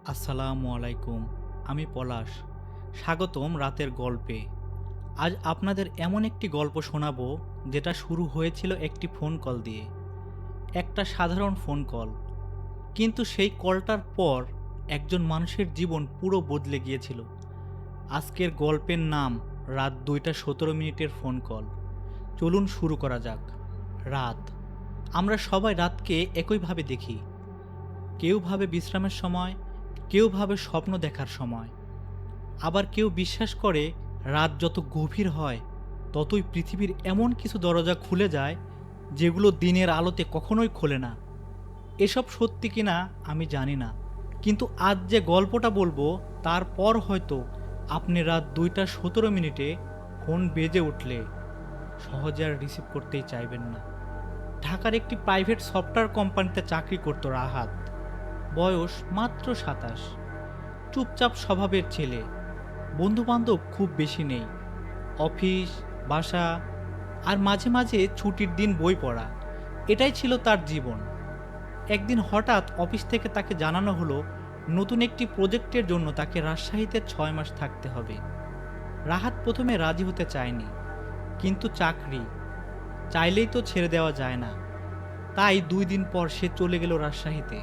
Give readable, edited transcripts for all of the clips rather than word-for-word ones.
আসসালামু আলাইকুম। আমি পলাশ। স্বাগতম রাতের গল্পে। আজ আপনাদের এমন একটি গল্প শোনাবো যেটা শুরু হয়েছিল একটি ফোন কল দিয়ে। একটা সাধারণ ফোন কল। কিন্তু সেই কলটার পর একজন মানুষের জীবন পুরো বদলে গিয়েছিল। আজকের গল্পের নাম রাত 2টা 17 মিনিটের ফোন কল। চলুন শুরু করা যাক। রাত। আমরা সবাই রাতকে একইভাবে দেখি। কেউ ভাবে বিশ্রামের সময়, কেউ ভাবে স্বপ্ন দেখার সময়, আবার কেউ বিশ্বাস করে রাত যত গভীর হয় ততই পৃথিবীর এমন কিছু দরজা খুলে যায় যেগুলো দিনের আলোতে কখনোই খোলে না। এসব সত্যি কিনা আমি জানি না, কিন্তু আজ যে গল্পটা বলবো তারপর হয়তো আপনি রাত 2টা 17 মিনিটে ফোন বেজে উঠলে সহজে আর রিসিভ করতেই চাইবেন না। ঢাকার একটি প্রাইভেট সফটওয়্যার কোম্পানিতে চাকরি করত রাহাত। বয়স মাত্র 27। চুপচাপ স্বভাবের ছেলে। বন্ধুবান্ধব খুব বেশি নেই। অফিস, বাসা আর মাঝে মাঝে ছুটির দিন বই পড়া, এটাই ছিল তার জীবন। একদিন হঠাৎ অফিস থেকে তাকে জানানো হলো নতুন একটি প্রজেক্টের জন্য তাকে রাজশাহীতে 6 মাস থাকতে হবে। রাহাত প্রথমে রাজি হতে চায়নি, কিন্তু চাকরি চাইলেই তো ছেড়ে দেওয়া যায় না। তাই 2 দিন পর সে চলে গেল রাজশাহীতে।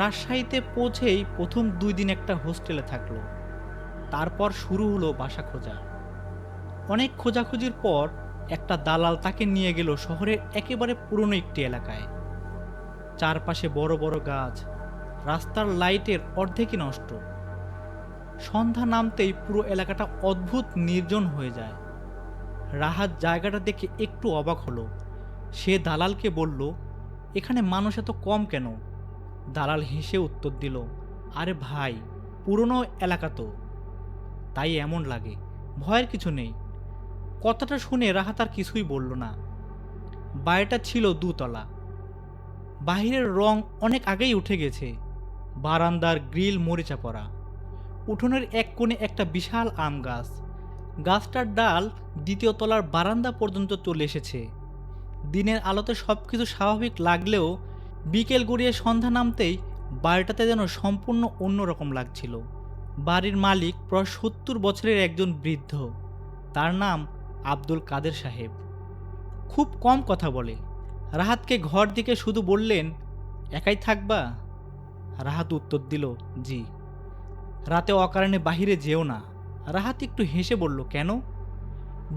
রাজশাহীতে পৌঁছেই প্রথম 2 দিন একটা হোস্টেলে থাকলো। তারপর শুরু হলো বাসা খোঁজা। অনেক খোঁজাখুঁজির পর একটা দালাল তাকে নিয়ে গেল শহরের একেবারে পুরনো একটি এলাকায়। চারপাশে বড় বড় গাছ, রাস্তার লাইটের অর্ধেকই নষ্ট। সন্ধ্যা নামতেই পুরো এলাকাটা অদ্ভুত নির্জন হয়ে যায়। রাহাত জায়গাটা দেখে একটু অবাক হলো। সে দালালকে বলল, এখানে মানুষ এত কম কেন? দালাল হেসে উত্তর দিল, আরে ভাই, পুরনো এলাকা তো, তাই এমন লাগে, ভয়ের কিছু নেই। কথাটা শুনে রাহাত আর কিছুই বলল না। বাড়িটা ছিল 2 তলা। বাহিরের রং অনেক আগেই উঠে গেছে। বারান্দার গ্রিল মরিচা পড়া। উঠোনের এক কোণে একটা বিশাল আম গাছ। গাছটার ডাল 2য় তলার বারান্দা পর্যন্ত চলে এসেছে। দিনের আলোতে সবকিছু স্বাভাবিক লাগলেও বিকেল গড়িয়ে সন্ধ্যা নামতেই বাড়িটাতে যেন সম্পূর্ণ অন্যরকম লাগছিল। বাড়ির মালিক প্রায় 70 বছরের একজন বৃদ্ধ। তার নাম আব্দুল কাদের সাহেব। খুব কম কথা বলে। রাহাতকে ঘর দিকে শুধু বললেন, একাই থাকবা? রাহাত উত্তর দিল, জি। রাতে অকারণে বাহিরে যেও না। রাহাত একটু হেসে বলল, কেন?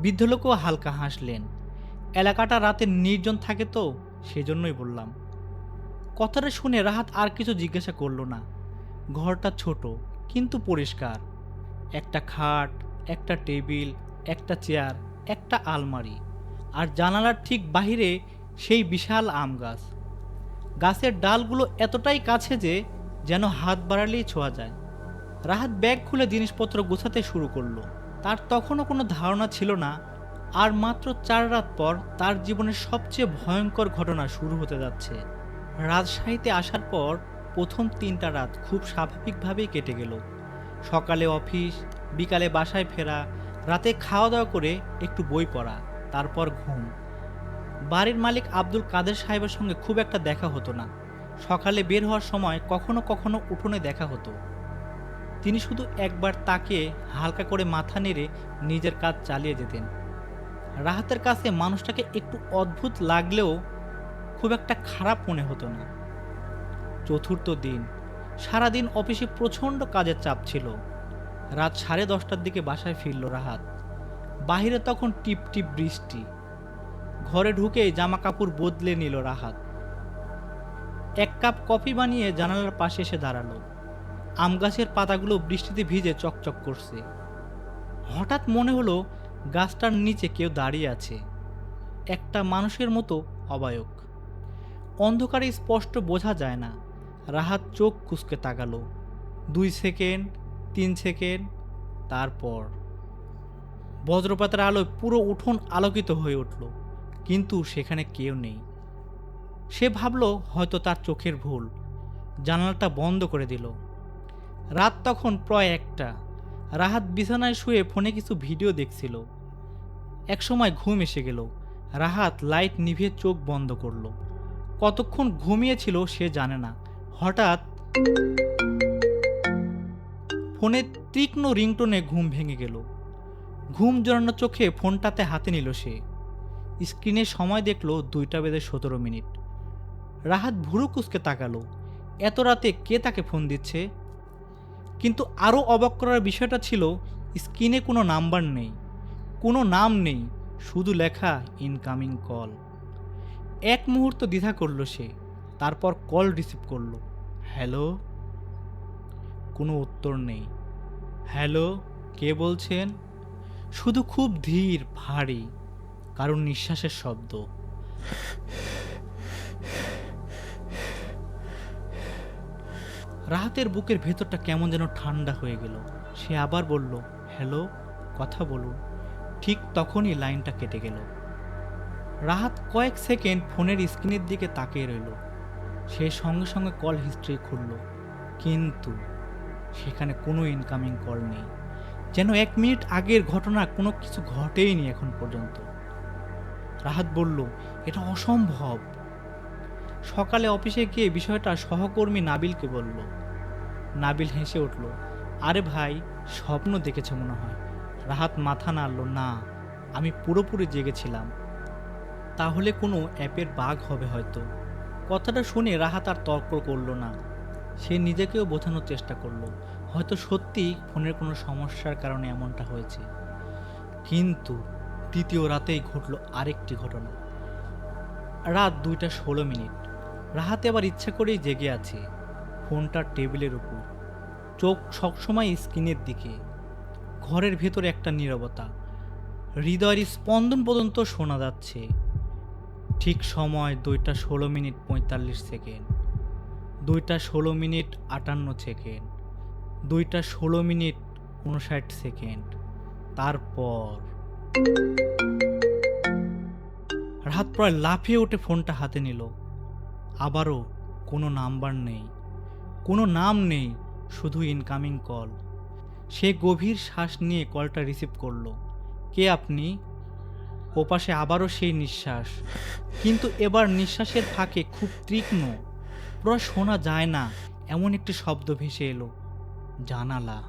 বৃদ্ধ লোকও হালকা হাসলেন। এলাকাটা রাতে নির্জন থাকে তো, সেজন্যই বললাম। কথাটা শুনে রাহাত আর কিছু জিজ্ঞাসা করল না। ঘরটা ছোট কিন্তু পরিষ্কার। একটা খাট, একটা টেবিল, একটা চেয়ার, একটা আলমারি, আর জানালার ঠিক বাহিরে সেই বিশাল আম গাছ। গাছের ডালগুলো এতটাই কাছে যে যেন হাত বাড়ালেই ছোঁয়া যায়। রাহাত ব্যাগ খুলে জিনিসপত্র গোছাতে শুরু করলো। তার তখনও কোনো ধারণা ছিল না আর মাত্র 4 রাত পর তার জীবনের সবচেয়ে ভয়ঙ্কর ঘটনা শুরু হতে যাচ্ছে। রাজশাহীতে আসার পর প্রথম 3টা রাত খুব স্বাভাবিকভাবেই কেটে গেল। সকালে অফিস, বিকালে বাসায় ফেরা, রাতে খাওয়া দাওয়া করে একটু বই পড়া, তারপর ঘুম। বাড়ির মালিক আব্দুল কাদের সাহেবের সঙ্গে খুব একটা দেখা হতো না। সকালে বের হওয়ার সময় কখনো কখনো উঠোনে দেখা হতো। তিনি শুধু একবার তাকে হালকা করে মাথা নেড়ে নিজের কাজ চালিয়ে যেতেন। রাহাতের কাছে মানুষটাকে একটু অদ্ভুত লাগলেও খুব একটা খারাপ মনে হতো না। চতুর্থ দিন। সারাদিন অফিসে প্রচণ্ড কাজের চাপ ছিল। রাত 10:30টার দিকে বাসায় ফিরল রাহাত। বাহিরে তখন টিপ টিপ বৃষ্টি। ঘরে ঢুকেই জামা কাপড় বদলে নিল রাহাত। 1 কাপ কফি বানিয়ে জানালার পাশে এসে দাঁড়ালো। আম গাছের পাতাগুলো বৃষ্টিতে ভিজে চকচক করছে। হঠাৎ মনে হলো গাছটার নিচে কেউ দাঁড়িয়ে আছে, একটা মানুষের মতো অবায়ক। অন্ধকারে স্পষ্ট বোঝা যায় না। রাহাত চোখ কুঁচকে তাকালো। 2 সেকেন্ড, 3 সেকেন্ড, তারপর বজ্রপাতের আলোয় পুরো উঠোন আলোকিত হয়ে উঠল, কিন্তু সেখানে কেউ নেই। সে ভাবলো হয়তো তার চোখের ভুল। জানালাটা বন্ধ করে দিল। রাত তখন প্রায় 1টা। রাহাত বিছানায় শুয়ে ফোনে কিছু ভিডিও দেখছিল। একসময় ঘুম এসে গেল। রাহাত লাইট নিভিয়ে চোখ বন্ধ করলো। কতক্ষণ ঘুমিয়েছিল সে জানে না। হঠাৎ ফোনের তীক্ষ্ণ রিংটোনে ঘুম ভেঙে গেল। ঘুম জড়ানো চোখে ফোনটাতে হাতে নিল সে। স্ক্রিনে সময় দেখল 2:17। রাহাত ভুরু কুঁচকে তাকালো। এত রাতে কে তাকে ফোন দিচ্ছে? কিন্তু আরও অবাক করার বিষয়টা ছিল স্ক্রিনে কোনো নাম্বার নেই, কোনো নাম নেই, শুধু লেখা ইনকামিং কল। এক মুহূর্ত দ্বিধা করল সে, তারপর কল রিসিভ করলো। হ্যালো। কোনো উত্তর নেই। হ্যালো, কে বলছেন? শুধু খুব ধীর, ভারী, কারণ নিঃশ্বাসের শব্দ। রাহাতের বুকের ভেতরটা কেমন যেন ঠান্ডা হয়ে গেল। সে আবার বলল, হ্যালো, কথা বলুন। ঠিক তখনই লাইনটা কেটে গেল। রাহাত কয়েক সেকেন্ড ফোনের স্ক্রিনের দিকে তাকিয়ে রইল। সে সঙ্গে সঙ্গে কল হিস্ট্রি খুলল, কিন্তু সেখানে কোনো ইনকামিং কল নেই। যেন 1 মিনিট আগের ঘটনা কোনো কিছু ঘটেইনি এখন পর্যন্ত। রাহাত বলল, এটা অসম্ভব। সকালে অফিসে গিয়ে বিষয়টা সহকর্মী নাবিলকে বলল। নাবিল হেসে উঠল, আরে ভাই, স্বপ্ন দেখেছে মনে হয়। রাহাত মাথা নাড়ল, না, আমি পুরোপুরি জেগেছিলাম। তাহলে কোনো অ্যাপের বাগ হবে হয়তো। কথাটা শুনে রাহাত আর তর্ক করল না। সে নিজেকেও বোঝানোর চেষ্টা করলো, হয়তো সত্যি ফোনের কোনো সমস্যার কারণে এমনটা হয়েছে। কিন্তু দ্বিতীয় রাতেই ঘটল আরেকটি ঘটনা। রাত 2:16। রাহাত এবার ইচ্ছা করেই জেগে আছে। ফোনটা টেবিলের উপর, চোখ সবসময় স্ক্রিনের দিকে। ঘরের ভেতরে একটা নীরবতা, হৃদয়ের স্পন্দন পর্যন্ত শোনা যাচ্ছে। ঠিক সময় 2:16:45। 2:16:58, 2:16:59। তারপর রাহাত প্রায় লাফিয়ে উঠে ফোনটা হাতে নিল। আবারও কোনো নাম্বার নেই, কোনো নাম নেই, শুধু ইনকামিং কল। সে গভীর শ্বাস নিয়ে কলটা রিসিভ করলো। কে আপনি? ওপাশে আবারও সেই নিঃশ্বাস, কিন্তু এবার নিঃশ্বাসের ফাঁকে খুব তীক্ষ্ণ, পুরো শোনা যায় না এমন একটি শব্দ ভেসে এলো, জানালা।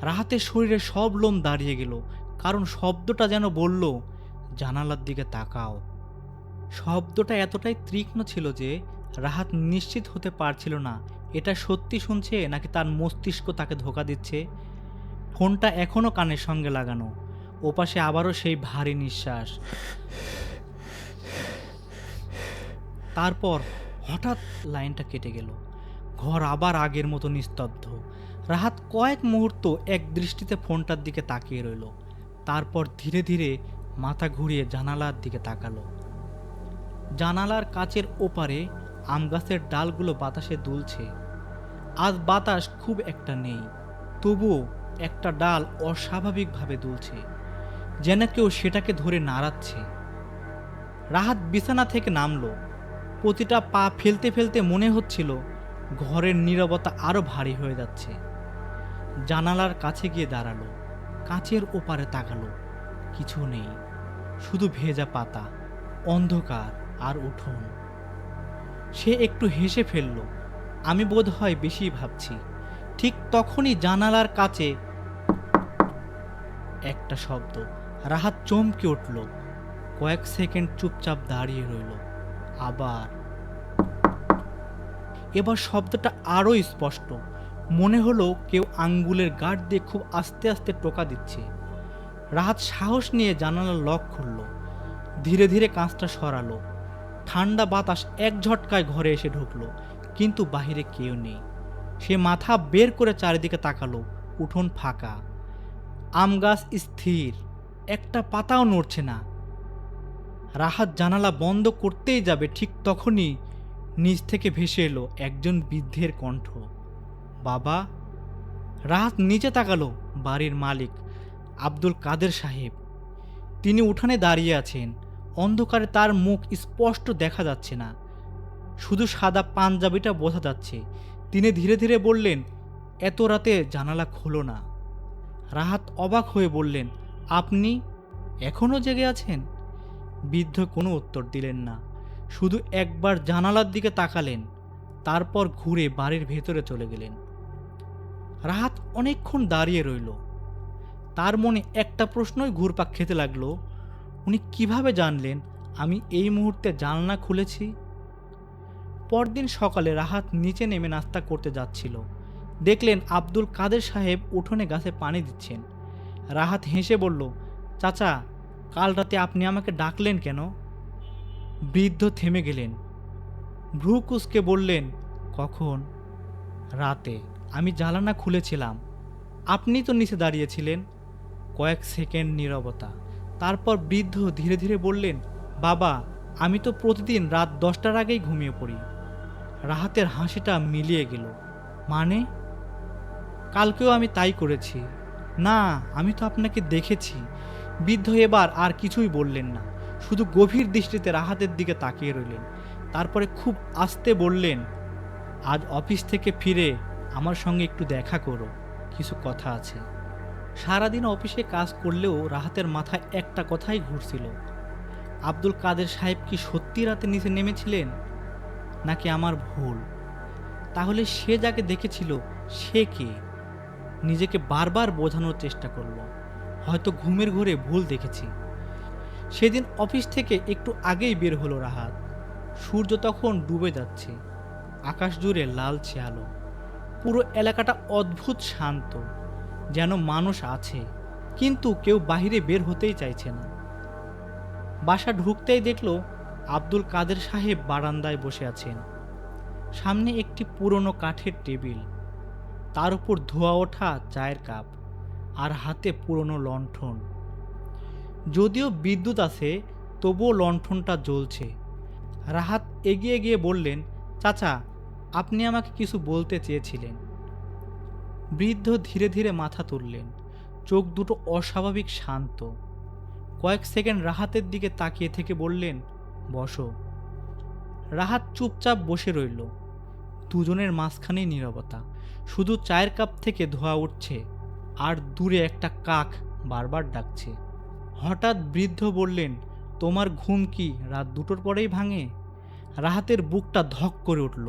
রাহাতের শরীরে সব লোম দাঁড়িয়ে গেল, কারণ শব্দটা যেন বলল, জানালার দিকে তাকাও। শব্দটা এতটাই তীক্ষ্ণ ছিল যে রাহাত নিশ্চিত হতে পারছিল না এটা সত্যি শুনছে নাকি তার মস্তিষ্ক তাকে ধোঁকা দিচ্ছে। ফোনটা এখনো কানের সঙ্গে লাগানো। ওপাশে আবারও সেই ভারী নিঃশ্বাস। তারপর হঠাৎ লাইনটা কেটে গেল। ঘর আবার আগের মতো নিস্তব্ধ। রাহাত কয়েক মুহূর্ত এক দৃষ্টিতে ফোনটার দিকে তাকিয়ে রইল। তারপর ধীরে ধীরে মাথা ঘুরিয়ে জানালার দিকে তাকালো। জানালার কাচের ওপারে আম গাছের ডালগুলো বাতাসে দুলছে। আজ বাতাস খুব একটা নেই, তবুও একটা ডাল অস্বাভাবিকভাবে দুলছে, যেন কেউ সেটাকে ধরে নাড়াচ্ছে। রাহাত বিছানা থেকে নামলো। প্রতিটা পা ফেলতে ফেলতে মনে হচ্ছিল ঘরের নীরবতা আরো ভারী হয়ে যাচ্ছে। জানালার কাছে গিয়ে দাঁড়ালো, কাচের ওপারে তাকালো। কিছু নেই, শুধু ভেজা পাতা, অন্ধকার আর উঠোন। সে একটু হেসে ফেলল, আমি বোধ হয় বেশি ভাবছি। ঠিক তখনই জানালার কাছে একটা শব্দ। রাহাত চমকে উঠল। কয়েক সেকেন্ড চুপচাপ দাঁড়িয়ে রইল। এবার শব্দটা আরো স্পষ্ট। মনে হলো কেউ আঙ্গুলের গাঁট দিয়ে খুব আস্তে আস্তে টোকা দিচ্ছে। রাহাত সাহস নিয়ে জানালার লক খুলল, ধীরে ধীরে কাঁচটা সরালো। ঠান্ডা বাতাস এক ঝটকায় ঘরে এসে ঢুকলো, কিন্তু বাহিরে কেউ নেই। সে মাথা বের করে চারিদিকে তাকালো। উঠোন ফাঁকা, আম গাছ স্থির, একটা পাতাও নড়ছে না। রাহাত জানালা বন্ধ করতেই যাবে, ঠিক তখনই নিচ থেকে ভেসে এলো একজন বৃদ্ধের কণ্ঠ, বাবা। রাহাত নিচে তাকালো। বাড়ির মালিক আব্দুল কাদের সাহেব। তিনি উঠানে দাঁড়িয়ে আছেন। অন্ধকারে তার মুখ স্পষ্ট দেখা যাচ্ছে না, শুধু সাদা পাঞ্জাবিটা বোঝা যাচ্ছে। তিনি ধীরে ধীরে বললেন, এত রাতে জানালা খোলো না। রাহাত অবাক হয়ে বললেন, আপনি এখনো জেগে আছেন? বৃদ্ধ কোনো উত্তর দিলেন না, শুধু একবার জানালার দিকে তাকালেন, তারপর ঘুরে বাড়ির ভেতরে চলে গেলেন। রাহাত অনেকক্ষণ দাঁড়িয়ে রইল। তার মনে একটা প্রশ্নই ঘুরপাক খেতে লাগলো, উনি কিভাবে জানলেন আমি এই মুহূর্তে জানলা খুলেছি? পরদিন সকালে রাহাত নিচে নেমে নাস্তা করতে যাচ্ছিল। দেখলেন আব্দুল কাদের সাহেব উঠোনে গাছে পানি দিচ্ছেন। রাহাত হেসে বলল, চাচা, কাল রাতে আপনি আমাকে ডাকলেন কেন? বৃদ্ধ থেমে গেলেন, ভ্রু কুঁচকে বললেন, কখন? রাতে। আমি জানালা খুলেছিলাম, আপনি তো নিচে দাঁড়িয়েছিলেন। কয়েক সেকেন্ড নীরবতা। তারপর বৃদ্ধ ধীরে ধীরে বললেন, বাবা, আমি তো প্রতিদিন রাত 10টার আগেই ঘুমিয়ে পড়ি। রাহাতের হাসিটা মিলিয়ে গেল। মানে? কালকেও আমি তাই করেছি। না, আমি তো আপনাকে দেখেছি। বৃদ্ধ এবার আর কিছুই বললেন না, শুধু গভীর দৃষ্টিতে রাহাতের দিকে তাকিয়ে রইলেন। তারপরে খুব আস্তে বললেন, আজ অফিস থেকে ফিরে আমার সঙ্গে একটু দেখা করো, কিছু কথা আছে। সারাদিন অফিসে কাজ করলেও রাহাতের মাথায় একটা কথাই ঘুরছিল, আব্দুল কাদের সাহেব কি সত্যি রাতে নিচে নেমেছিলেন, নাকি আমার ভুল? তাহলে সে যাকে দেখেছিল সে কে? নিজেকে বারবার বোঝানোর চেষ্টা করলো, হয়তো ঘুমের ঘোরে ভুল দেখেছি। সেদিন অফিস থেকে একটু আগেই বের হলো রাহাত। সূর্য তখন ডুবে যাচ্ছে, আকাশ জুড়ে লালচে আলো। পুরো এলাকাটা অদ্ভুত শান্ত, যেন মানুষ আছে, কিন্তু কেউ বাইরে বের হতেই চাইছে না। বাসা ঢুকতেই দেখলো আব্দুল কাদের সাহেব বারান্দায় বসে আছেন। সামনে একটি পুরনো কাঠের টেবিল, তার উপর ধোয়া ওঠা চায়ের কাপ, আর হাতে পুরনো লণ্ঠন। যদিও বিদ্যুৎ আছে, তবুও লণ্ঠনটা জ্বলছে। রাহাত এগিয়ে গিয়ে বললেন, চাচা, আপনি আমাকে কিছু বলতে চেয়েছিলেন। বৃদ্ধ ধীরে ধীরে মাথা তুললেন, চোখ দুটো অস্বাভাবিক শান্ত। কয়েক সেকেন্ড রাহাতের দিকে তাকিয়ে থেকে বললেন, বসো। রাহাত চুপচাপ বসে রইল। দুজনের মাঝখানেই নীরবতা, শুধু চায়ের কাপ থেকে ধোঁয়া উঠছে, আর দূরে একটা কাক বারবার ডাকছে। হঠাৎ বৃদ্ধ বললেন, তোমার ঘুম কি রাত 2টোর পরেই ভাঙে? রাহাতের বুকটা ধক করে উঠল।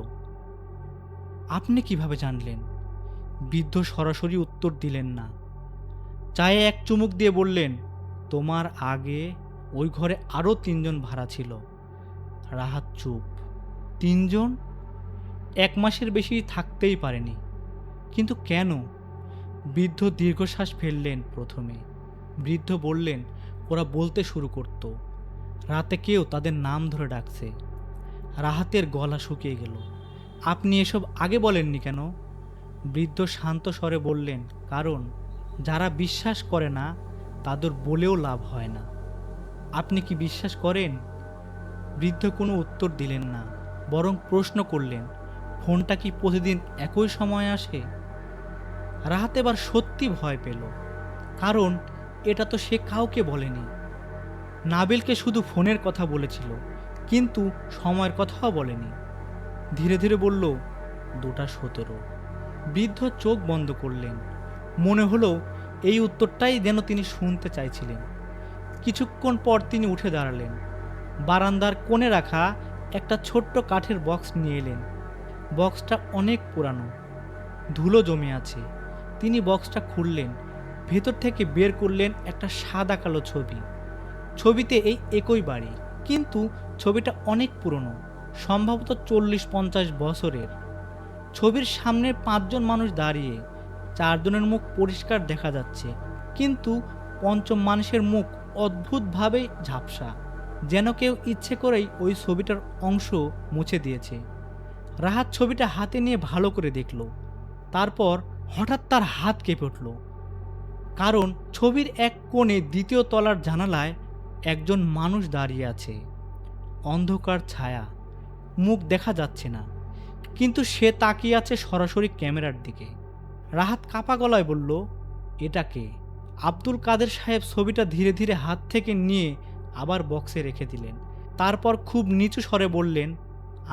আপনি কিভাবে জানলেন? বৃদ্ধ সরাসরি উত্তর দিলেন না, চায়ে এক চুমুক দিয়ে বললেন, তোমার আগে ওই ঘরে আরও 3জন ভাড়া ছিল। রাহাত চুপ। 3জন? 1 মাসের বেশি থাকতেই পারেনি, কিন্তু কেন? বৃদ্ধ দীর্ঘশ্বাস ফেললেন প্রথমে। বৃদ্ধ বললেন, ওরা বলতে শুরু করত, রাতে কেউ তাদের নাম ধরে ডাকছে। রাহাতের গলা শুকিয়ে গেল। আপনি এসব আগে বলেননি কেন? বৃদ্ধ শান্ত স্বরে বললেন, কারণ যারা বিশ্বাস করে না তাদের বলেও লাভ হয় না। আপনি কি বিশ্বাস করেন? বৃদ্ধ কোনো উত্তর দিলেন না, বরং প্রশ্ন করলেন, ফোনটা কি প্রতিদিন একই সময় আসে? রাহাত এবার সত্যি ভয় পেল, কারণ এটা তো সে কাউকে বলেনি। নাবিলকে শুধু ফোনের কথা বলেছিল, কিন্তু সময়ের কথাও বলেনি। ধীরে ধীরে বলল, 2টা 17। বৃদ্ধ চোখ বন্ধ করলেন। মনে হলো এই উত্তরটাই যেন তিনি শুনতে চাইছিলেন। কিছুক্ষণ পর তিনি উঠে দাঁড়ালেন। বারান্দার কোণে রাখা একটা ছোট্ট কাঠের বক্স নিয়ে এলেন। বক্সটা অনেক পুরানো, ধুলো জমে আছে। তিনি বক্সটা খুললেন, ভেতর থেকে বের করলেন একটা সাদা কালো ছবি। ছবিতে এই একই বাড়ি, কিন্তু ছবিটা অনেক পুরনো, সম্ভবত 40-50 বছরের। ছবির সামনে 5জন মানুষ দাঁড়িয়ে, 4জনের মুখ পরিষ্কার দেখা যাচ্ছে, কিন্তু পঞ্চম মানুষের মুখ অদ্ভুতভাবে ঝাপসা, যেন কেউ ইচ্ছে করেই ওই ছবিটার অংশ মুছে দিয়েছে। রাহাত ছবিটা হাতে নিয়ে ভালো করে দেখল। তারপর হঠাৎ তার হাত কেঁপে উঠল, কারণ ছবির এক কোণে 2য় তলার জানালায় একজন মানুষ দাঁড়িয়ে আছে। অন্ধকার ছায়া, মুখ দেখা যাচ্ছে না, কিন্তু সে তাকিয়ে আছে সরাসরি ক্যামেরার দিকে। রাহাত কাপা গলায় বলল, এটা কে? আব্দুল কাদের সাহেব ছবিটা ধীরে ধীরে হাত থেকে নিয়ে আবার বক্সে রেখে দিলেন। তারপর খুব নিচু স্বরে বললেন,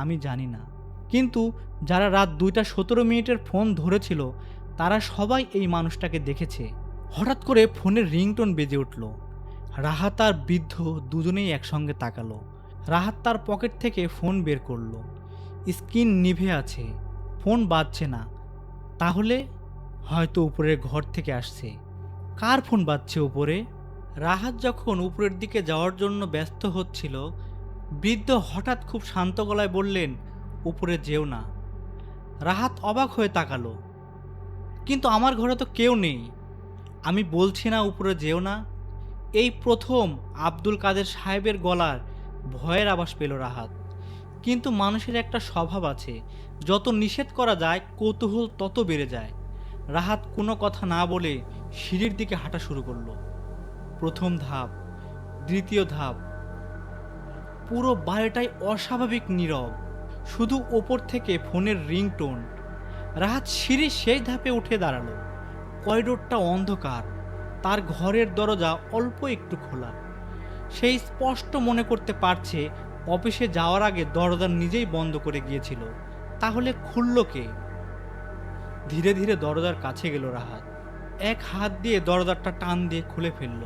আমি জানি না, কিন্তু যারা রাত 2টা 17 ফোন ধরেছিল তারা সবাই এই মানুষটাকে দেখেছে। হঠাৎ করে ফোনের রিংটোন বেজে উঠল। রাহাত আর বৃদ্ধ দুজনেই একসঙ্গে তাকালো। রাহাত তার পকেট থেকে ফোন বের করলো। স্ক্রিন নিভে আছে, ফোন বাজছে না। তাহলে হয়তো উপরের ঘর থেকে আসছে। কার ফোন বাজছে উপরে? রাহাত যখন উপরের দিকে যাওয়ার জন্য ব্যস্ত হচ্ছিল, বৃদ্ধ হঠাৎ খুব শান্ত গলায় বললেন, উপরে যেও না। রাহাত অবাক হয়ে তাকালো, কিন্তু আমার ঘরে তো কেউ নেই। আমি বলছি না উপরে যেও না। এই প্রথম আব্দুল কাদের সাহেবের গলার ভয়ের আভাস পেল রাহাত। কিন্তু মানুষের একটা স্বভাব আছে, যত নিষেধ করা যায় কৌতূহল তত বেড়ে যায়। রাহাত কোনো কথা না বলে সিঁড়ির দিকে হাঁটা শুরু করলো। প্রথম ধাপ, দ্বিতীয় ধাপ, পুরো বাড়িটাই অস্বাভাবিক নীরব, শুধু ওপর থেকে ফোনের রিংটোন। রাহাত সিঁড়ির সেই ধাপে উঠে দাঁড়ালো। করিডোরটা অন্ধকার, তার ঘরের দরজা অল্প একটু খোলা। সেই স্পষ্ট মনে করতে পারছে অফিসে যাওয়ার আগে দরজা নিজেই বন্ধ করে গিয়েছিল। তাহলে খুলল কে? ধীরে ধীরে দরজার কাছে গেল রাহাত। এক হাত দিয়ে দরজাটা টান দিয়ে খুলে ফেলল।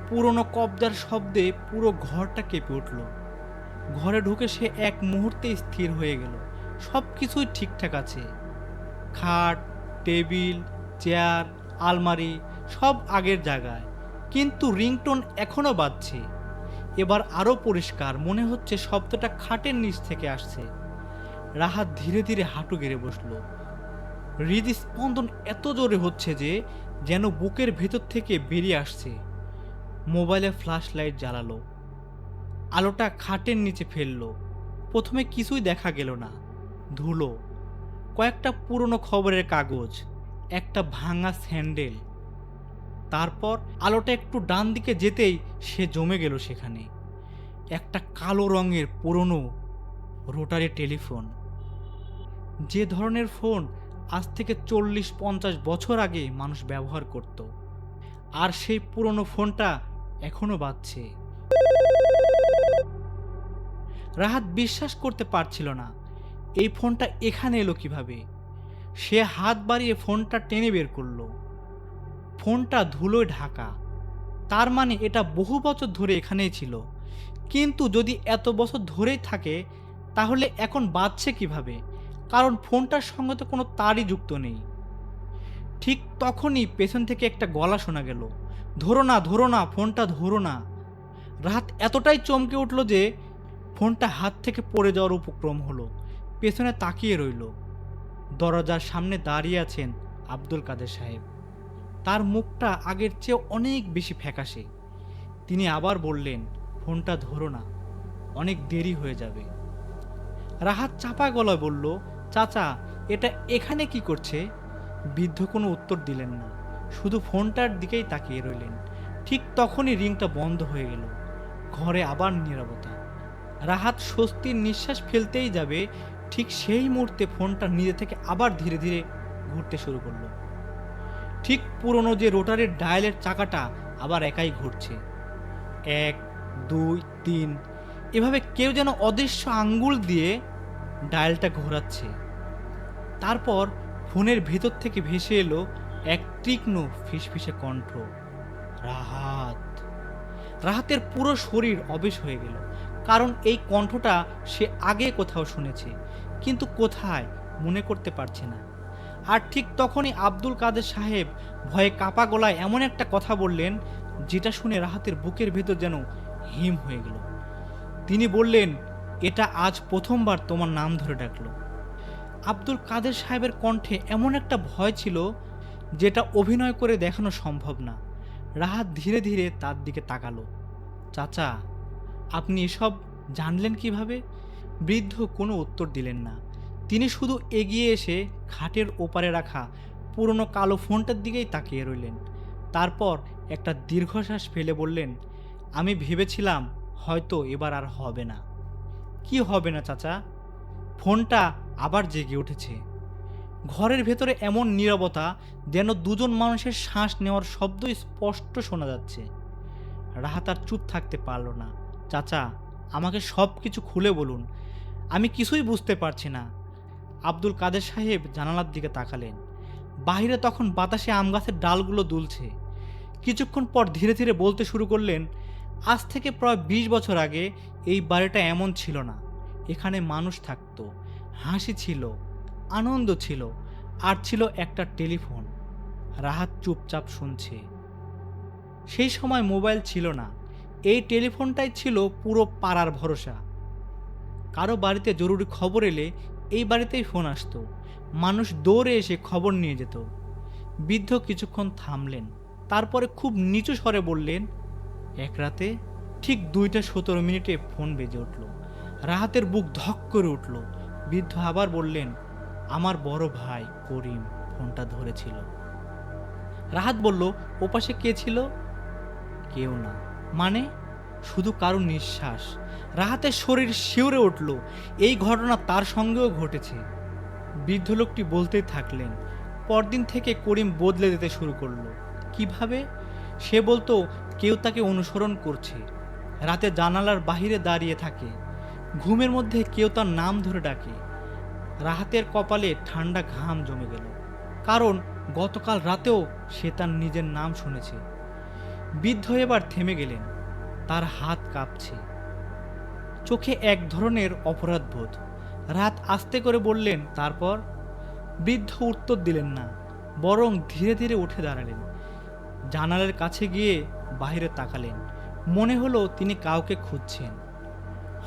পুরনো কবজার শব্দে পুরো ঘরটা কেঁপে উঠল। ঘরে ঢুকে সে এক মুহূর্তে স্থির হয়ে গেল। সব কিছুই ঠিকঠাক আছে, খাট, টেবিল, চেয়ার, আলমারি সব আগের জায়গায়, কিন্তু রিংটোন এখনো বাজছে। এবার আরো পরিষ্কার মনে হচ্ছে শব্দটা খাটের নিচ থেকে আসছে। রাহাত ধীরে ধীরে হাঁটু গেড়ে বসল। হৃদস্পন্দন এত জোরে হচ্ছে যে যেন বুকের ভেতর থেকে বেরিয়ে আসছে। মোবাইলে ফ্ল্যাশ লাইট জ্বালালো, আলোটা খাটের নিচে ফেললো। প্রথমে কিছুই দেখা গেল না, ধুলো, কয়েকটা পুরনো খবরের কাগজ, একটা ভাঙা স্যান্ডেল। তারপর আলোটা একটু ডান দিকে যেতেই সে জমে গেল সেখানে। একটা কালো রঙের পুরনো রোটারি টেলিফোন, যে ধরনের ফোন আজ থেকে 40-50 বছর আগে মানুষ ব্যবহার করত। আর সেই পুরনো ফোনটা এখনো বাজছে। রাহাত বিশ্বাস করতে পারছিল না, এই ফোনটা এখানে এলো কিভাবে। সে হাত বাড়িয়ে ফোনটা টেনে বের করলো। ফোনটা ধুলোয় ঢাকা, তার মানে এটা বহু বছর ধরে এখানেই ছিল। কিন্তু যদি এত বছর ধরেই থাকে, তাহলে এখন বাজছে কিভাবে? কারণ ফোনটার সঙ্গে তো কোনো তারই যুক্ত নেই। ঠিক তখনই পেছন থেকে একটা গলা শোনা গেল, ধরো না, ধরো না, ফোনটা ধরো না। রাহাত এতটাই চমকে উঠল যে ফোনটা হাত থেকে পড়ে যাওয়ার উপক্রম হলো। পেছনে তাকিয়ে রইল। দরজার সামনে দাঁড়িয়ে আছেন আব্দুল কাদের সাহেব। তার মুখটা আগের চেয়ে অনেক বেশি ফ্যাকাশে। তিনি আবার বললেন, ফোনটা ধরো না, অনেক দেরি হয়ে যাবে। রাহাত চাপা গলায় বলল, চাচা, এটা এখানে কি করছে? বৃদ্ধ কোনো উত্তর দিলেন না, শুধু ফোনটার দিকেই তাকিয়ে রইলেন। ঠিক তখনই রিংটা বন্ধ হয়ে গেল। ঘরে আবার নীরবতা। রাহাত স্বস্তির নিঃশ্বাস ফেলতেই যাবে, ঠিক সেই মুহূর্তে ফোনটা নিজে থেকে আবার ধীরে ধীরে ঘুরতে শুরু করলো। ঠিক পুরনো যে রোটারের ডায়ালের চাকাটা আবার একাই ঘুরছে। 1, 2, 3 এভাবে কেউ যেন অদৃশ্য আঙ্গুল দিয়ে ডায়ালটা ঘোরাচ্ছে। তারপর ফোনের ভেতর থেকে ভেসে এলো এক তীক্ষ্ণ ফিসফিসে কণ্ঠ, রাহাত। রাহাতের পুরো শরীর অবেশ হয়ে গেল, কারণ এই কণ্ঠটা সে আগে কোথাও শুনেছে, কিন্তু কোথায় মনে করতে পারছে না। আর ঠিক তখনই আব্দুল কাদের সাহেব ভয়ে কাপা গলায় এমন একটা কথা বললেন, যেটা শুনে রাহাতের বুকের ভেতর যেন হিম হয়ে গেল। তিনি বললেন, এটা আজ প্রথমবার তোমার নাম ধরে ডাকলো। আব্দুল কাদের সাহেবের কণ্ঠে এমন একটা ভয় ছিল, যেটা অভিনয় করে দেখানো সম্ভব না। রাহাত ধীরে ধীরে তার দিকে তাকালো। চাচা, আপনি এসব জানলেন কিভাবে? বৃদ্ধ কোনো উত্তর দিলেন না। তিনি শুধু এগিয়ে এসে খাটের ওপারে রাখা পুরনো কালো ফোনটার দিকেই তাকিয়ে রইলেন। তারপর একটা দীর্ঘশ্বাস ফেলে বললেন, আমি ভেবেছিলাম হয়তো এবার আর হবে না। কি হবে না চাচা? ফোনটা আবার জেগে উঠেছে। ঘরের ভেতরে এমন নীরবতা, যেন দুজন মানুষের শ্বাস নেওয়ার শব্দ স্পষ্ট শোনা যাচ্ছে। রাহাত আর চুপ থাকতে পারল না। চাচা, আমাকে সব কিছু খুলে বলুন, আমি কিছুই বুঝতে পারছি না। আব্দুল কাদের সাহেব জানালার দিকে তাকালেন। বাইরে তখন বাতাসে আম গাছের ডালগুলো দুলছে। কিছুক্ষণ পর ধীরে ধীরে বলতে শুরু করলেন, আজ থেকে প্রায় 20 বছর আগে এই বাড়িটা এমন ছিল না। এখানে মানুষ থাকতো, হাসি ছিল, আনন্দ ছিল, আর ছিল একটা টেলিফোন। রাহাত চুপচাপ শুনছে। সেই সময় মোবাইল ছিল না, এই টেলিফোনটাই ছিল পুরো পাড়ার ভরসা। কারো বাড়িতে জরুরি খবর এলে এই বাড়িতেই ফোন আসতো, মানুষ দৌড়ে এসে খবর নিয়ে যেত। বৃদ্ধ কিছুক্ষণ থামলেন, তারপরে খুব নিচু স্বরে বললেন, এক রাতে ঠিক 2:17 ফোন বেজে উঠল। রাহাতের বুক ধক করে উঠল। বৃদ্ধ আবার বললেন, আমার বড় ভাই করিম ফোনটা ধরেছিল। রাহাত বলল, ওপাশে কে ছিল? কেউ না। মানে? শুধু কারো নিঃশ্বাস। রাহাতের শরীর শিউরে উঠল। এই ঘটনা তার সঙ্গেও ঘটেছে। বৃদ্ধ লোকটি বলতেই থাকলেন, পরদিন থেকে করিম বদলে যেতে শুরু করলো। কিভাবে? সে বলতো কেউ তাকে অনুসরণ করছে, রাতে জানালার বাহিরে দাঁড়িয়ে থাকে, ঘুমের মধ্যে কেউ তার নাম ধরে ডাকে। রাহাতের কপালে ঠান্ডা ঘাম জমে গেল, কারণ গতকাল রাতেও সে তার নিজের নাম শুনেছে। বৃদ্ধ এবার থেমে গেলেন, তার হাত কাঁপছে, চোখে এক ধরনের অপরাধবোধ। রাত আস্তে করে বললেন, তারপর? বৃদ্ধ উত্তর দিলেন না, বরং ধীরে ধীরে উঠে দাঁড়ালেন। জানালার কাছে গিয়ে বাইরে তাকালেন। মনে হলো তিনি কাউকে খুঁজছেন।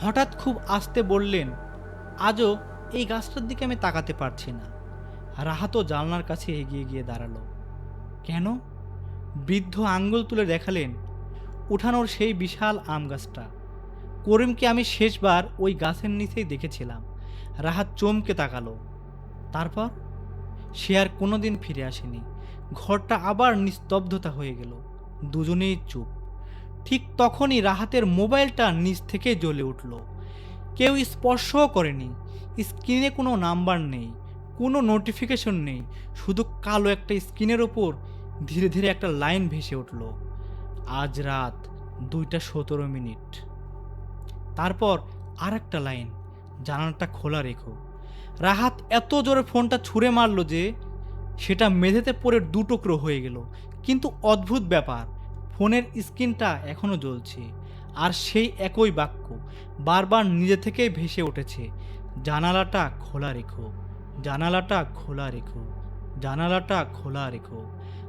হঠাৎ খুব আস্তে বললেন, আজও এই গাছটার দিকে আমি তাকাতে পারছি না। রাহাতও জানলার কাছে এগিয়ে গিয়ে দাঁড়ালো। কেন? বৃদ্ধ আঙ্গুল তুলে দেখালেন উঠানোর সেই বিশাল আম গাছটা। করিমকে আমি শেষবার ওই গাছের নিচেই দেখেছিলাম। রাহাত চমকে তাকালো। তারপর? সে আর কোনোদিন ফিরে আসেনি। ঘরটা আবার নিস্তব্ধতা হয়ে গেল। দুজনেই চুপ। ঠিক তখনই রাহাতের মোবাইলটা নিচ থেকে জ্বলে উঠল। কেউ স্পর্শও করেনি। স্ক্রিনে কোনো নাম্বার নেই, কোনো নোটিফিকেশন নেই, শুধু কালো একটা স্ক্রিনের ওপর ধীরে ধীরে একটা লাইন ভেসে উঠল, আজ রাত 2:17। তারপর আর একটা লাইন, জানালাটা খোলা রেখো। রাহাত এত জোরে ফোনটা ছুঁড়ে মারল যে সেটা মেঝেতে পড়ে দুটুকরো হয়ে গেল। কিন্তু অদ্ভুত ব্যাপার, ফোনের স্ক্রিনটা এখনো জ্বলছে, আর সেই একই বাক্য বারবার নিজে থেকেই ভেসে উঠেছে, জানালাটা খোলা রেখো, জানালাটা খোলা রেখো, জানালাটা খোলা রেখো।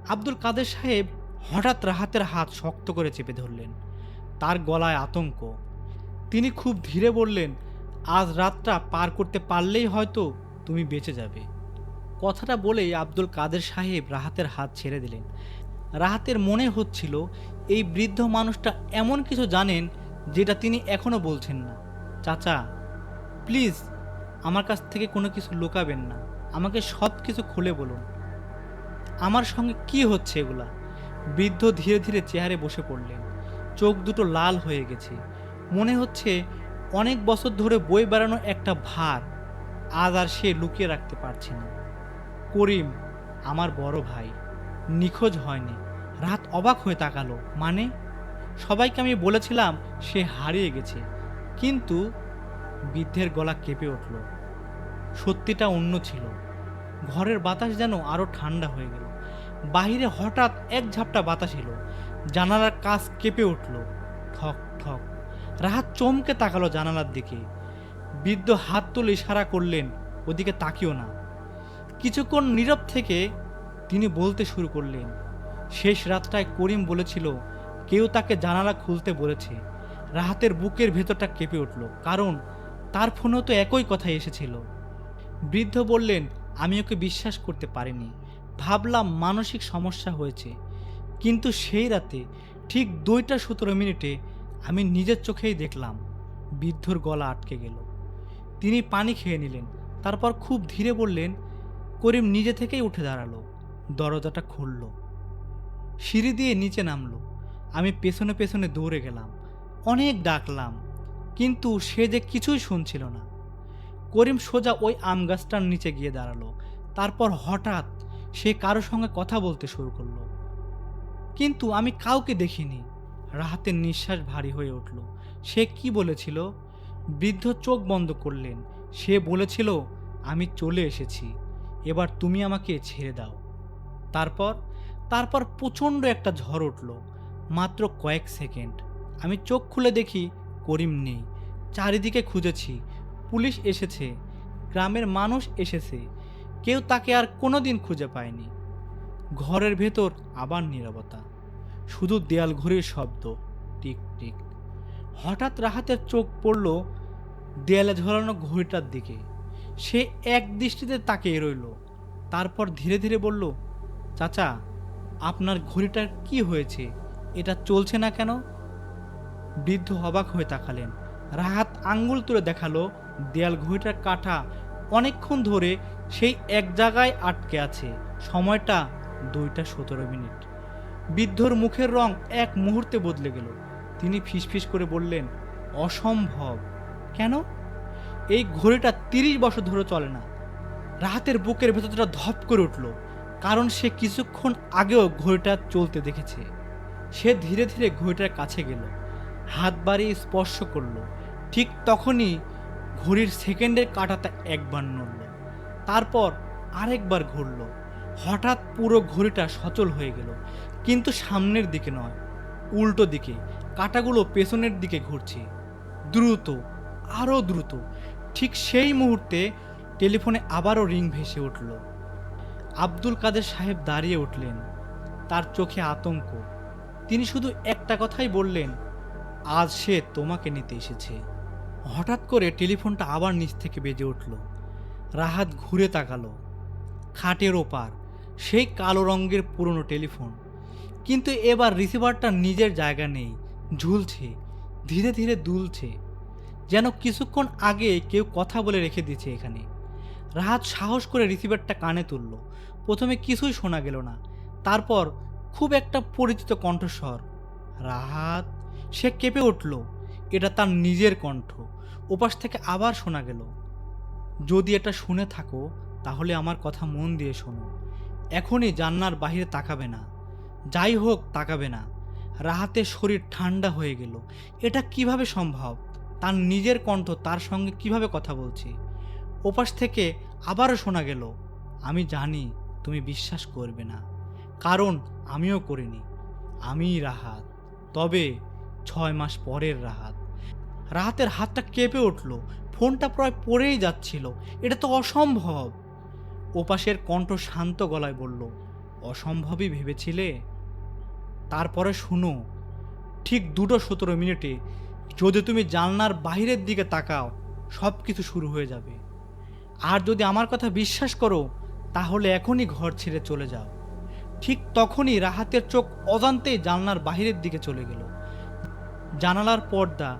আব্দুল কাদের সাহেব হঠাৎ রাহাতের হাত শক্ত করে চেপে ধরলেন। তার গলায় আতঙ্ক। তিনি খুব ধীরে বললেন, আজ রাতটা পার করতে পারলেই হয়তো তুমি বেঁচে যাবে। কথাটা বলেই আব্দুল কাদের সাহেব রাহাতের হাত ছেড়ে দিলেন। রাহাতের মনে হচ্ছিল এই বৃদ্ধ মানুষটা এমন কিছু জানেন যেটা তিনি এখনো বলছেন না। চাচা, প্লিজ আমার কাছ থেকে কোনো কিছু লুকাবেন না, আমাকে সব কিছু খুলে বলুন। আমার সঙ্গে কি হচ্ছে এগুলা? বৃদ্ধ ধীরে ধীরে চেয়ারে বসে পড়লেন। চোখ দুটো লাল হয়ে গেছে। মনে হচ্ছে অনেক বছর ধরে বই বেড়ানো একটা ভার আজ আর সে লুকিয়ে রাখতে পারছে না। করিম আমার বড় ভাই নিখোঁজ হয়নি। রাত অবাক হয়ে তাকালো। মানে? সবাইকে আমি বলেছিলাম সে হারিয়ে গেছে, কিন্তু বৃদ্ধের গলা কেঁপে উঠল। সত্যিটা অন্য ছিল। ঘরের বাতাস যেন আরো ঠান্ডা হয়ে গেল। বাহিরে হঠাৎ এক ঝাপটা বাতাস এলো। জানালার কাচ কেঁপে উঠল, ঠক ঠক। রাহাত চমকে তাকালো জানালার দিকে। বৃদ্ধ হাত তুলে ইশারা করলেন, ওদিকে তাকিও না। কিছুক্ষণ নীরব থেকে তিনি বলতে শুরু করলেন, শেষ রাতটায় করিম বলেছিল কেউ তাকে জানালা খুলতে বলেছে। রাহাতের বুকের ভেতরটা কেঁপে উঠল, কারণ তার ফোনেও তো একই কথাই এসেছিল। বৃদ্ধ বললেন, আমি ওকে বিশ্বাস করতে পারিনি, ভাবলাম মানসিক সমস্যা হয়েছে। কিন্তু সেই রাতে ঠিক 2:17 আমি নিজের চোখেই দেখলাম। বৃদ্ধর গলা আটকে গেল। তিনি পানি খেয়ে নিলেন, তারপর খুব ধীরে বললেন, করিম নিজে থেকেই উঠে দাঁড়ালো, দরজাটা খুলল, সিঁড়ি দিয়ে নিচে নামলো। আমি পেছনে পেছনে দৌড়ে গেলাম, অনেক ডাকলাম, কিন্তু সে যে কিছুই শুনছিল না। করিম সোজা ওই আম গাছটার নিচে গিয়ে দাঁড়ালো। তারপর হঠাৎ সে কারোর সঙ্গে কথা বলতে শুরু করলো, কিন্তু আমি কাউকে দেখিনি। রাহাতের নিঃশ্বাস ভারী হয়ে উঠল। সে কি বলেছিল? বৃদ্ধ চোখ বন্ধ করলেন। সে বলেছিল, আমি চলে এসেছি, এবার তুমি আমাকে ছেড়ে দাও। তারপর তারপর প্রচণ্ড একটা ঝড় উঠল। মাত্র কয়েক সেকেন্ড। আমি চোখ খুলে দেখি করিম নেই। চারিদিকে খুঁজেছি, পুলিশ এসেছে, গ্রামের মানুষ এসেছে, কেউ তাকে আর কোনোদিন খুঁজে পায়নি। ঘরের ভেতর আবার নীরবতা, শুধু দেয়াল ঘড়ির শব্দ, টিক টিক। হঠাৎ রাহাতের চোখ পড়ল দেয়ালে ঝোলানো ঘড়িটার দিকে। সে এক দৃষ্টিতে তাকিয়ে রইল, তারপর ধীরে ধীরে বলল, চাচা, আপনার ঘড়িটার কি হয়েছে? এটা চলছে না কেন? বৃদ্ধ অবাক হয়ে তাকালেন। রাহাত আঙ্গুল তুলে দেখালো দেয়াল ঘড়িটার কাঁটা অনেকক্ষণ ধরে সেই এক জায়গায় আটকে আছে। সময়টা 2:17। বৃদ্ধর মুখের রং এক মুহূর্তে বদলে গেল। তিনি ফিসফিস করে বললেন, অসম্ভব। কেন? এই ঘড়িটা 30 বছর ধরে চলে না। রাহাতের বুকের ভেতরটা ধপ করে উঠল, কারণ সে কিছুক্ষণ আগেও ঘড়িটা চলতে দেখেছে। সে ধীরে ধীরে ঘড়িটার কাছে গেল, হাত বাড়িয়ে স্পর্শ করল। ঠিক তখনই ঘড়ির সেকেন্ডের কাঁটাটা একবার নড়ল, তারপর আরেকবার ঘুরল। হঠাৎ পুরো ঘড়িটা সচল হয়ে গেল, কিন্তু সামনের দিকে নয়, উল্টো দিকে। কাঁটাগুলো পেছনের দিকে ঘুরছে, দ্রুত, আরও দ্রুত। ঠিক সেই মুহূর্তে টেলিফোনে আবারও রিং ভেসে উঠল। আব্দুল কাদের সাহেব দাঁড়িয়ে উঠলেন, তার চোখে আতঙ্ক। তিনি শুধু একটা কথাই বললেন, আজ সে তোমাকে নিতে এসেছে। হঠাৎ করে টেলিফোনটা আবার নিচ থেকে বেজে উঠল। রাহাত ঘুরে তাকালো। খাটের ওপার সেই কালো রঙের পুরনো টেলিফোন, কিন্তু এবার রিসিভারটা নিজের জায়গা নেই, ঝুলছে, ধীরে ধীরে দুলছে, যেন কিছুক্ষণ আগে কেউ কথা বলে রেখে দিয়েছে এখানে। রাহাত সাহস করে রিসিভারটা কানে তুলল। প্রথমে কিছুই শোনা গেল না, তারপর খুব একটা পরিচিত কণ্ঠস্বর। রাহাত! সে কেঁপে উঠল। এটা তার নিজের কণ্ঠ। ওপাশ থেকে আবার শোনা গেল, যদি এটা শুনে থাকো তাহলে আমার কথা মন দিয়ে শোনো। এখনই জান্নার বাহিরে তাকাবে না, যাই হোক তাকাবে না। রাহাতের শরীর ঠান্ডা হয়ে গেল। এটা কিভাবে সম্ভব? তার নিজের কণ্ঠ তার সঙ্গে কিভাবে কথা বলছে? ওপাশ থেকে আবারও শোনা গেল, আমি জানি তুমি বিশ্বাস করবে না, কারণ আমিও করিনি। আমি রাহাত, তবে 6 মাস পরের রাহাত। রাহাতের হাতটা কেঁপে উঠল, ফোনটা প্রায় পড়েই যাচ্ছিল। এটা তো অসম্ভব। ওপাশের কণ্ঠ শান্ত গলায় বলল, অসম্ভবই ভেবেছিলে? তারপরে শুনো, ঠিক 2:17 যদি তুমি জানলার বাইরের দিকে তাকাও, সব কিছু শুরু হয়ে যাবে। আর যদি আমার কথা বিশ্বাস করো তাহলে এখনই ঘর ছেড়ে চলে যাও। ঠিক তখনই রাহাতের চোখ অজান্তেই জানলার বাহিরের দিকে চলে গেল। জানালার পর্দা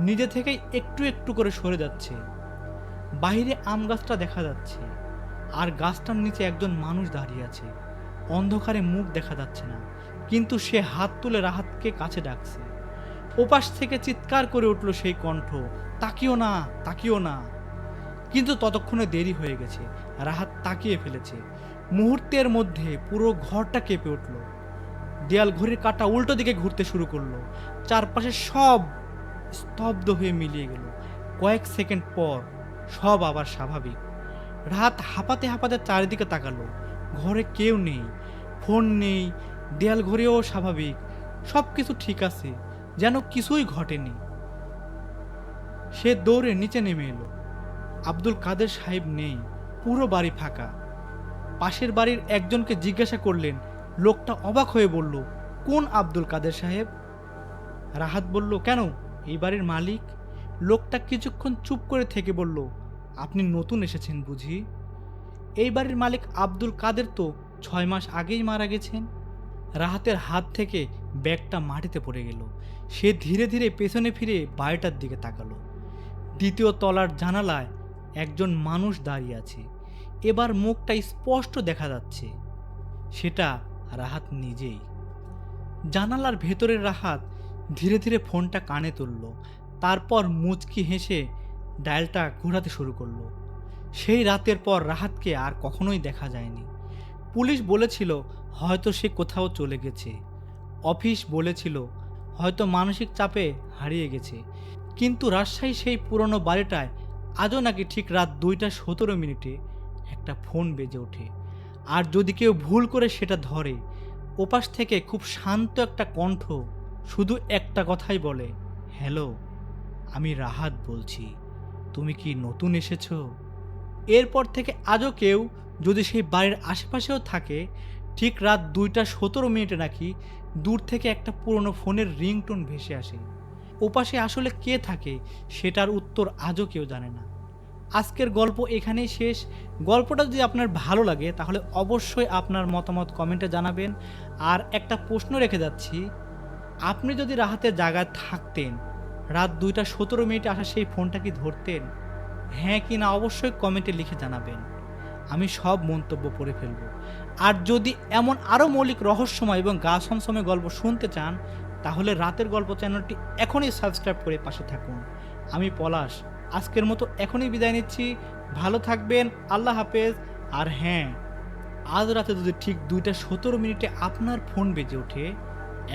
নিজে থেকেই একটু একটু করে সরে যাচ্ছে। বাইরে আম গাছটা দেখা যাচ্ছে, আর গাছটার নিচে একজন মানুষ দাঁড়িয়ে আছে। অন্ধকারে মুখ দেখা যাচ্ছে না, কিন্তু সে হাত তুলে রাহাতকে কাছে ডাকছে। ওপাশ থেকে চিৎকার করে উঠল সেই কণ্ঠ, তাকিও না, তাকিও না। কিন্তু ততক্ষণে দেরি হয়ে গেছে। রাহাত তাকিয়ে ফেলেছে। মুহূর্তের মধ্যে পুরো ঘরটা কেঁপে উঠল। দেয়াল ঘড়ির কাঁটা উল্টো দিকে ঘুরতে শুরু করলো। চারপাশে সব স্তব্ধ হয়ে মিলিয়ে গেল। কয়েক সেকেন্ড পর সব আবার স্বাভাবিক। রাহাত হাঁপাতে হাঁপাতে চারিদিকে তাকালো। ঘরে কেউ নেই, ফোন নেই, দেয়াল ঘড়িও স্বাভাবিক, সব কিছু ঠিক আছে, যেন কিছুই ঘটেনি। সে দৌড়ে নিচে নেমে এলো। আব্দুল কাদের সাহেব নেই, পুরো বাড়ি ফাঁকা। পাশের বাড়ির একজনকে জিজ্ঞাসা করলেন। লোকটা অবাক হয়ে বলল, কোন আব্দুল কাদের সাহেব? রাহাত বলল, কেন, এই বাড়ির মালিক। লোকটা কিছুক্ষণ চুপ করে থেকে বলল, আপনি নতুন এসেছেন বুঝি? এই বাড়ির মালিক আব্দুল কাদের তো 6 মাস আগেই মারা গেছেন। রাহাতের হাত থেকে ব্যাগটা মাটিতে পড়ে গেল। সে ধীরে ধীরে পেছনে ফিরে বাড়িটার দিকে তাকালো। দ্বিতীয় তলার জানালায় একজন মানুষ দাঁড়িয়ে আছে। এবার মুখটা স্পষ্ট দেখা যাচ্ছে, সেটা রাহাত নিজেই। জানালার ভেতরের রাহাত ধীরে ধীরে ফোনটা কানে তুলল, তারপর মুচকি হেসে ডায়ালটা ঘোরাতে শুরু করলো। সেই রাতের পর রাহাতকে আর কখনোই দেখা যায়নি। পুলিশ বলেছিল হয়তো সে কোথাও চলে গেছে, অফিস বলেছিল হয়তো মানসিক চাপে হারিয়ে গেছে, কিন্তু রাজশাহী সেই পুরনো বাড়িটায় আজও নাকি ঠিক রাত 2:17 একটা ফোন বেজে ওঠে। আর যদি কেউ ভুল করে সেটা ধরে, ওপাশ থেকে খুব শান্ত একটা কণ্ঠ শুধু একটা কথাই বলে, হ্যালো, আমি রাহাত বলছি, তুমি কি নতুন এসেছো? এরপর থেকে আজও কেউ যদি সেই বাড়ির আশেপাশেও থাকে, ঠিক রাত 2টা 17 মিনিটে নাকি দূর থেকে একটা পুরনো ফোনের রিংটোন ভেসে আসে। ওপাশে আসলে কে থাকে সেটার উত্তর আজও কেউ জানে না। আজকের গল্প এখানেই শেষ। গল্পটা যদি আপনার ভালো লাগে তাহলে অবশ্যই আপনার মতামত কমেন্টে জানাবেন। আর একটা প্রশ্ন রেখে যাচ্ছি, আপনি যদি রাহাতের জায়গায় থাকতেন, রাত 2টা 17 মিনিটে আসা সেই ফোনটা কি ধরতেন? হ্যাঁ কি না অবশ্যই কমেন্টে লিখে জানাবেন। আমি সব মন্তব্য পড়ে ফেলব। আর যদি এমন আরও মৌলিক রহস্যময় এবং গা ছমছমে গল্প শুনতে চান, তাহলে রাতের গল্প চ্যানেলটি এখনই সাবস্ক্রাইব করে পাশে থাকুন। আমি পলাশ, আজকের মতো এখনই বিদায় নিচ্ছি। ভালো থাকবেন, আল্লাহ হাফেজ। আর হ্যাঁ, আজ রাতে যদি ঠিক 2টা 17 মিনিটে আপনার ফোন বেজে ওঠে,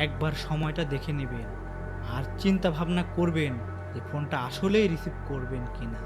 একবার সময়টা দেখে নেবেন আর চিন্তা ভাবনা করবেন যে ফোনটা আসলেই রিসিভ করবেন কিনা।